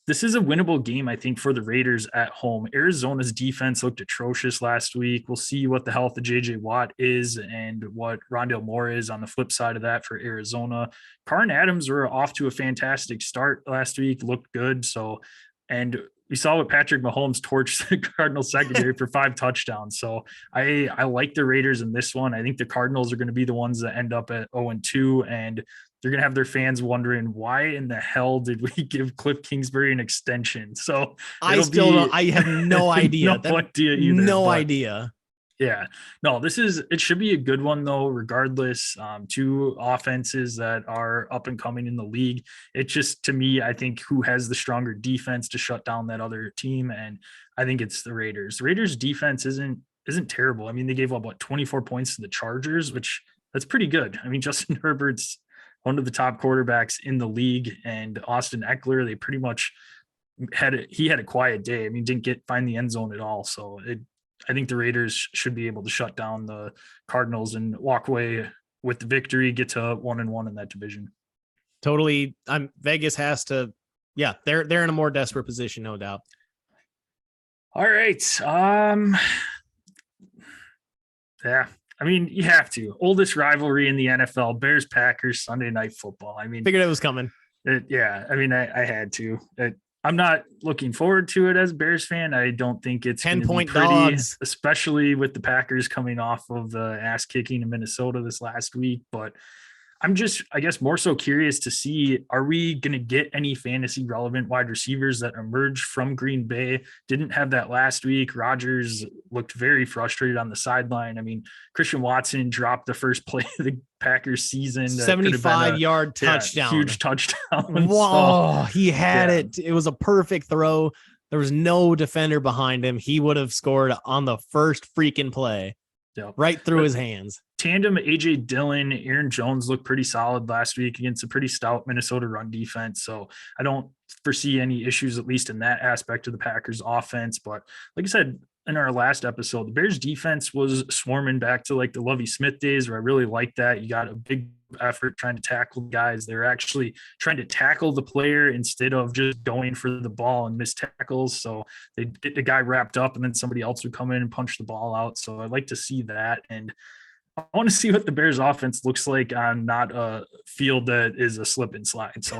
this is a winnable game, I think, for the Raiders at home. Arizona's defense looked atrocious last week. We'll see what the health of JJ Watt is and what Rondale Moore is on the flip side of that for Arizona. Carr and Adams were off to a fantastic start last week, looked good. So, and we saw what Patrick Mahomes torched the Cardinals secondary for 5 touchdowns. So I like the Raiders in this one. I think the Cardinals are going to be the ones that end up at 0-2, and they're going to have their fans wondering why in the hell did we give Cliff Kingsbury an extension? So I have no idea. No idea either. No idea. Yeah, no, it should be a good one though, regardless. Two offenses that are up and coming in the league. It just, to me, I think who has the stronger defense to shut down that other team. And I think it's the Raiders. The Raiders defense isn't terrible. I mean, they gave up 24 points to the Chargers, which that's pretty good. I mean, Justin Herbert's one of the top quarterbacks in the league, and Austin Eckler, they pretty much had a quiet day. I mean, didn't find the end zone at all. So I think the Raiders should be able to shut down the Cardinals and walk away with the victory, get to 1-1 in that division. Totally. Vegas has to, yeah, they're in a more desperate position, no doubt. All right. Yeah. I mean, you have to. Oldest rivalry in the NFL, Bears Packers, Sunday Night Football. I mean, figured it was coming. Yeah. I mean, I had to. I'm not looking forward to it as a Bears fan. I don't think it's 10-point pretty, dogs, especially with the Packers coming off of the ass kicking in Minnesota this last week. But I'm just, I guess, more so curious to see, are we going to get any fantasy relevant wide receivers that emerge from Green Bay? Didn't have that last week. Rodgers looked very frustrated on the sideline. I mean, Christian Watson dropped the first play of the Packers season. 75-yard touchdown. Huge touchdown. Whoa, he had it. It was a perfect throw. There was no defender behind him. He would have scored on the first freaking play. Yep. Right through his hands. Tandem AJ Dillon, Aaron Jones looked pretty solid last week against a pretty stout Minnesota run defense. So I don't foresee any issues, at least in that aspect of the Packers offense. But like I said, in our last episode, the Bears defense was swarming back to like the Lovie Smith days, where I really liked that. You got a big effort trying to tackle guys. They're actually trying to tackle the player instead of just going for the ball and miss tackles. So they get the guy wrapped up and then somebody else would come in and punch the ball out. So I'd like to see that. And I want to see what the Bears offense looks like on not a field that is a slip and slide. So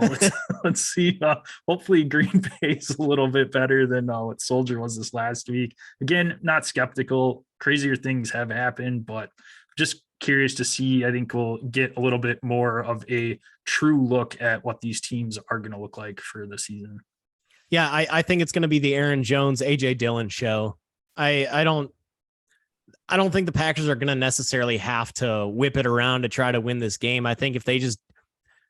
let's see. Hopefully Green Bay is a little bit better than what Soldier was this last week. Again, not skeptical. Crazier things have happened, but just curious to see. I think we'll get a little bit more of a true look at what these teams are going to look like for the season. Yeah, I think it's going to be the Aaron Jones, AJ Dillon show. I don't think the Packers are going to necessarily have to whip it around to try to win this game. I think if they just,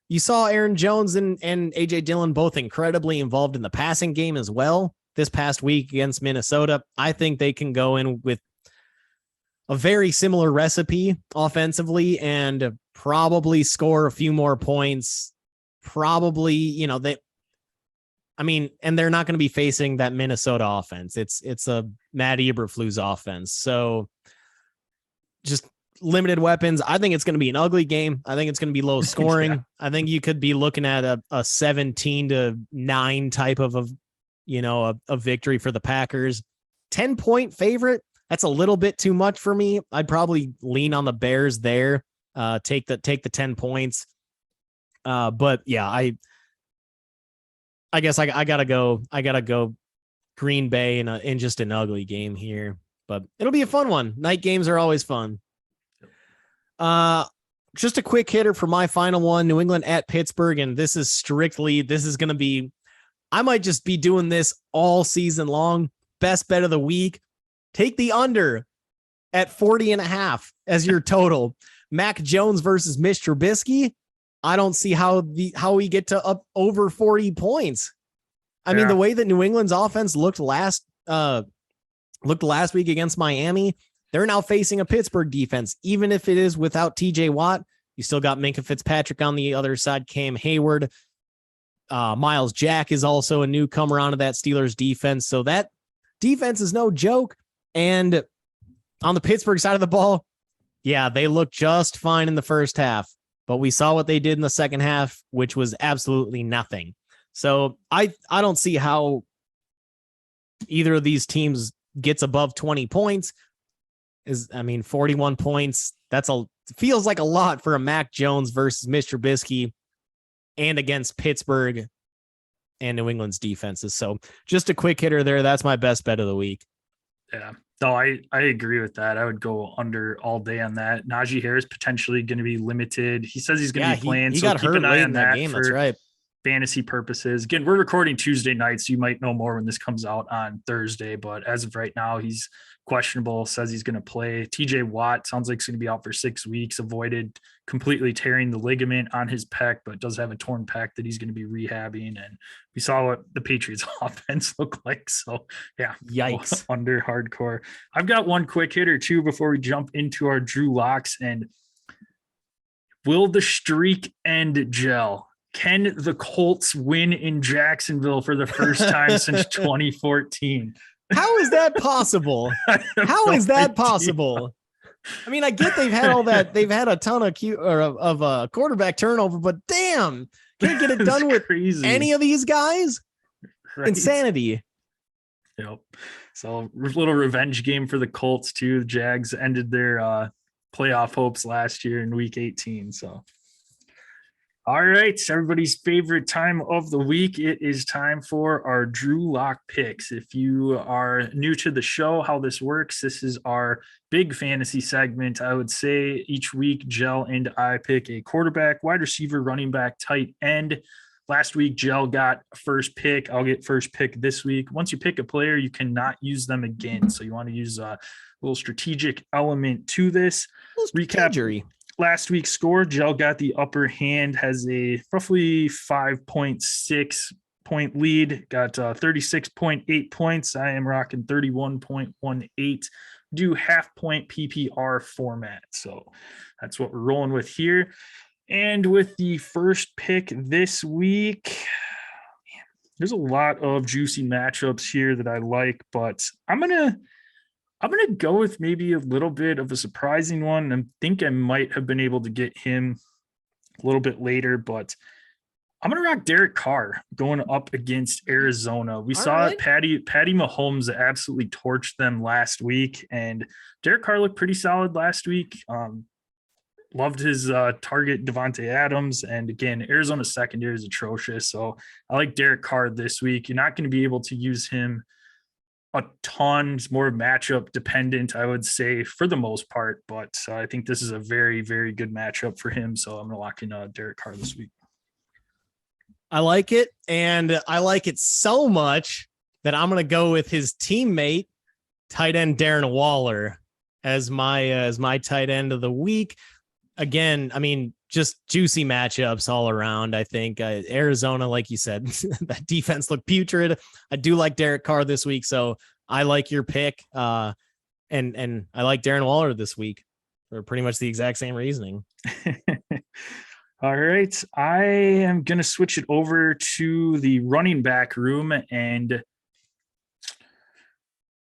you saw Aaron Jones and AJ Dillon both incredibly involved in the passing game as well this past week against Minnesota. I think they can go in with a very similar recipe offensively and probably score a few more points. Probably, and they're not going to be facing that Minnesota offense. It's a Matt Eberflus offense. So just limited weapons. I think it's going to be an ugly game. I think it's going to be low scoring. Yeah. I think you could be looking at a 17-9 type of a victory for the Packers. 10-point favorite. That's a little bit too much for me. I'd probably lean on the Bears there. Take the 10 points. But yeah, I guess I gotta go Green Bay in just an ugly game here, but it'll be a fun one. Night games are always fun. Just a quick hitter for my final one, New England at Pittsburgh. And this is going to be, I might just be doing this all season long. Best bet of the week. Take the under at 40.5 as your total. Mac Jones versus Mitch Trubisky. I don't see how we get to up over 40 points. I mean, the way that New England's offense looked last week against Miami, they're now facing a Pittsburgh defense. Even if it is without TJ Watt, you still got Minkah Fitzpatrick on the other side, Cam Hayward. Miles Jack is also a newcomer onto that Steelers defense. So that defense is no joke. And on the Pittsburgh side of the ball, yeah, they look just fine in the first half. But we saw what they did in the second half, which was absolutely nothing. So I don't see how either of these teams gets above 20 points. 41 points. Feels like a lot for a Mac Jones versus Mr. Trubisky and against Pittsburgh. and New England's defenses. So just a quick hitter there. That's my best bet of the week. Yeah. No, I agree with that. I would go under all day on that. Najee Harris potentially going to be limited. He says he's going to be playing. He so got keep hurt an eye late on in that that game. for That's right. fantasy purposes. Again, we're recording Tuesday night, so you might know more when this comes out on Thursday. But as of right now, he's questionable, says he's going to play. TJ Watt sounds like he's going to be out for 6 weeks, avoided completely tearing the ligament on his pec, but does have a torn pec that he's going to be rehabbing. And we saw what the Patriots offense looked like. So yeah, Yikes. Under hardcore. I've got one quick hitter too before we jump into our Drew locks. And will the streak end, Gel? Can the Colts win in Jacksonville for the first time since 2014? How is that possible? How is that possible? I mean, I get they've had all that. They've had a ton of quarterback turnover, but damn, can't get it done with any of these guys. Right. Insanity. Yep. So little revenge game for the Colts too. The Jags ended their playoff hopes last year in week 18. So. All right, everybody's favorite time of the week. It is time for our Drew Lock picks. If you are new to the show, how this works, this is our big fantasy segment. I would say each week, Gel and I pick a quarterback, wide receiver, running back, tight end. Last week, Gel got first pick. I'll get first pick this week. Once you pick a player, you cannot use them again. So you want to use a little strategic element to this. Recap. Last week's score, Gel got the upper hand, has a roughly 5.6 point lead, got 36.8 points. I am rocking 31.18, do half point PPR format. So that's what we're rolling with here. And with the first pick this week, there's a lot of juicy matchups here that I like, but I'm going to go with maybe a little bit of a surprising one. I think I might have been able to get him a little bit later, but I'm going to rock Derek Carr going up against Arizona. We saw Patty Mahomes absolutely torched them last week, and Derek Carr looked pretty solid last week. Loved his target Devontae Adams. And again, Arizona's secondary is atrocious. So I like Derek Carr this week. You're not going to be able to use him a ton. It's more matchup dependent, I would say, for the most part, but I think this is a very, very good matchup for him. So I'm going to lock in Derek Carr this week. I like it. And I like it so much that I'm going to go with his teammate, tight end Darren Waller, as my tight end of the week. Again, I mean, just juicy matchups all around. I think Arizona, like you said, that defense looked putrid. I do like Derek Carr this week, so I like your pick. And I like Darren Waller this week for pretty much the exact same reasoning. All right, I am going to switch it over to the running back room, and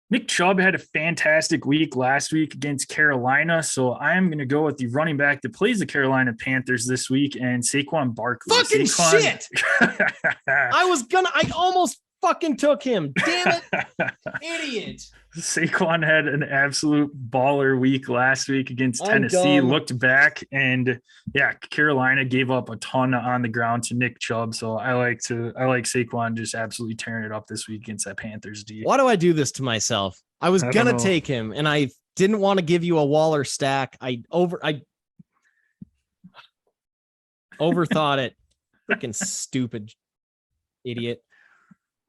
Nick Chubb had a fantastic week last week against Carolina, so I am going to go with the running back that plays the Carolina Panthers this week, and Saquon Barkley. Shit! I almost fucking took him. Damn it. Idiot. Saquon had an absolute baller week last week against Tennessee. Looked back, and yeah, Carolina gave up a ton on the ground to Nick Chubb. So I like Saquon just absolutely tearing it up this week against that Panthers D. Why do I do this to myself? I was gonna take him, and I didn't want to give you a Waller stack. I overthought it. Freaking stupid idiot.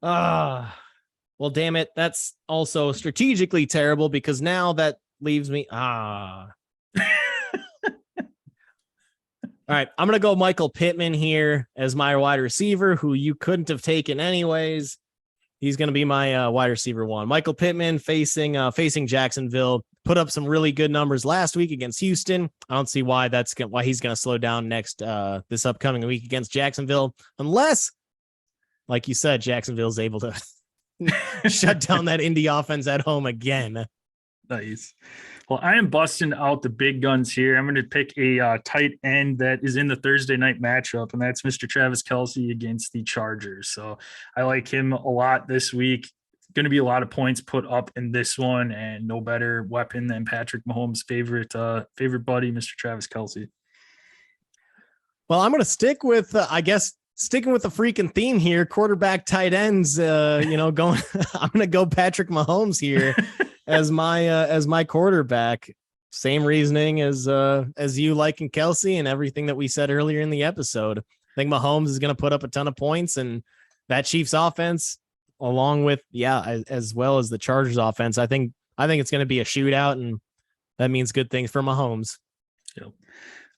Well, damn it. That's also strategically terrible because now that leaves me. All right. I'm going to go Michael Pittman here as my wide receiver, who you couldn't have taken anyways. He's going to be my wide receiver one. Michael Pittman facing Jacksonville, put up some really good numbers last week against Houston. I don't see why he's going to slow down this upcoming week against Jacksonville, unless, like you said, Jacksonville's able to shut down that Indy offense at home again. Nice. Well, I am busting out the big guns here. I'm going to pick a tight end that is in the Thursday night matchup, and that's Mr. Travis Kelce against the Chargers. So I like him a lot this week. Going to be a lot of points put up in this one, and no better weapon than Patrick Mahomes' favorite buddy, Mr. Travis Kelce. Well, I'm going to stick with, I guess, sticking with the freaking theme here, quarterback, tight ends, going, I'm going to go Patrick Mahomes here as my quarterback. Same reasoning as you liking Kelsey and everything that we said earlier in the episode. I think Mahomes is going to put up a ton of points, and that Chiefs offense, along with, as well as the Chargers offense, I think it's going to be a shootout, and that means good things for Mahomes. Yep.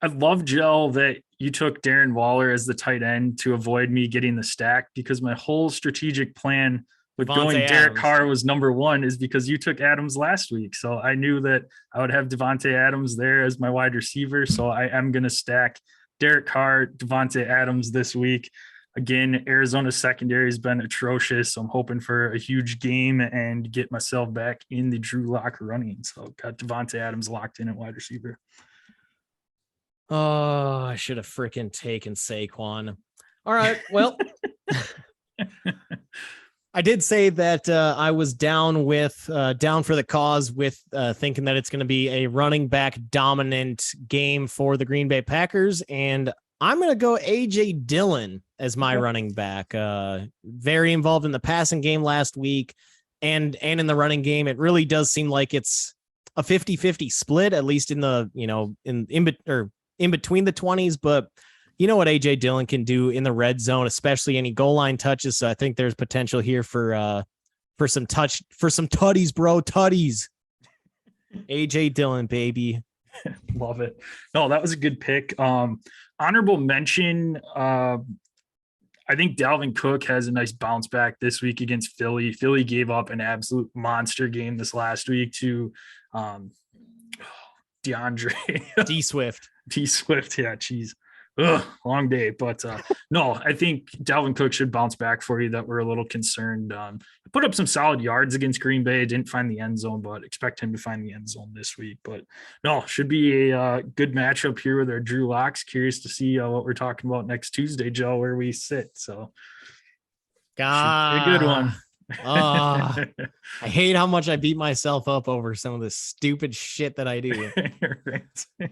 I love, Joe, that you took Darren Waller as the tight end to avoid me getting the stack, because my whole strategic plan with going Derek Carr was number one is because you took Adams last week. So I knew that I would have Devontae Adams there as my wide receiver. So I am going to stack Derek Carr, Devontae Adams this week. Again, Arizona's secondary has been atrocious. So I'm hoping for a huge game and get myself back in the Drew Lock running. So got Devontae Adams locked in at wide receiver. Oh, I should have freaking taken Saquon. All right. Well, I did say that I was down for the cause with thinking that it's going to be a running back dominant game for the Green Bay Packers. And I'm going to go AJ Dillon as my running back. Very involved in the passing game last week and in the running game. It really does seem like it's a 50-50 split, at least in the, in between the 20s, but you know what AJ Dillon can do in the red zone, especially any goal line touches. So I think there's potential here for some tutties, bro. Tutties. AJ Dillon, baby. Love it. No, that was a good pick. Honorable mention. I think Dalvin Cook has a nice bounce back this week against Philly. Philly gave up an absolute monster game this last week to DeAndre D Swift. Yeah, geez. Long day, but no, I think Dalvin Cook should bounce back for you. That we're a little concerned. Put up some solid yards against Green Bay. Didn't find the end zone, but expect him to find the end zone this week. But no, should be a good matchup here with our Drew Locks. Curious to see what we're talking about next Tuesday, Joe, where we sit. So, God, a good one. I hate how much I beat myself up over some of the stupid shit that I do. Right.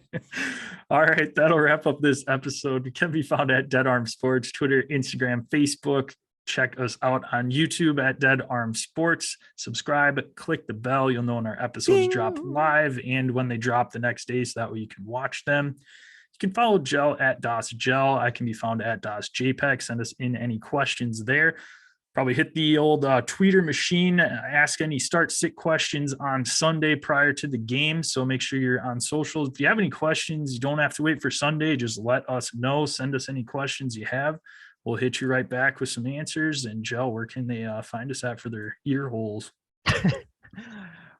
All right, that'll wrap up this episode. We can be found at Dead Arm Sports, Twitter, Instagram, Facebook. Check us out on YouTube at Dead Arm Sports. Subscribe, click the bell. You'll know when our episodes drop live and when they drop the next day, so that way you can watch them. You can follow Gel at DOS Gel. I can be found at DOS JPEG. Send us in any questions there. Probably hit the old tweeter machine, ask any start-sit questions on Sunday prior to the game. So make sure you're on socials. If you have any questions, you don't have to wait for Sunday. Just let us know. Send us any questions you have. We'll hit you right back with some answers. And Joe, where can they find us at for their ear holes?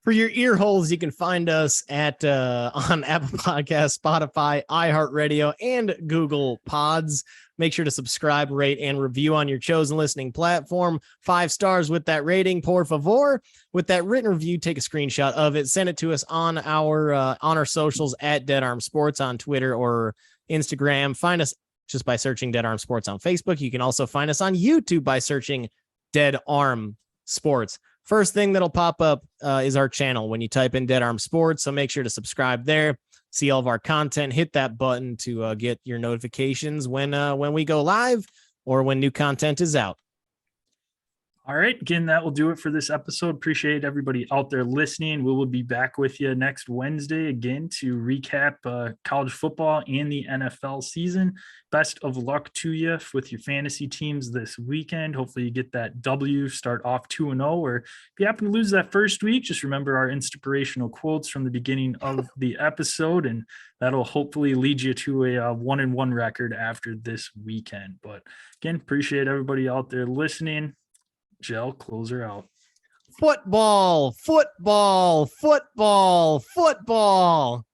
For your ear holes, you can find us at on Apple Podcasts, Spotify, iHeartRadio, and Google Pods. Make sure to subscribe, rate, and review on your chosen listening platform. 5 stars with that rating, por favor. With that written review, take a screenshot of it. Send it to us on our socials at Dead Arm Sports on Twitter or Instagram. Find us just by searching Dead Arm Sports on Facebook. You can also find us on YouTube by searching Dead Arm Sports. First thing that'll pop up is our channel when you type in Dead Arm Sports. So make sure to subscribe there. See all of our content. Hit that button to get your notifications when we go live or when new content is out. All right. Again, that will do it for this episode. Appreciate everybody out there listening. We will be back with you next Wednesday again to recap college football and the NFL season. Best of luck to you with your fantasy teams this weekend. Hopefully you get that W, start off 2-0, or if you happen to lose that first week, just remember our inspirational quotes from the beginning of the episode, and that'll hopefully lead you to a 1-1 record after this weekend. But again, appreciate everybody out there listening. Gel, close her out. Football, football, football, football.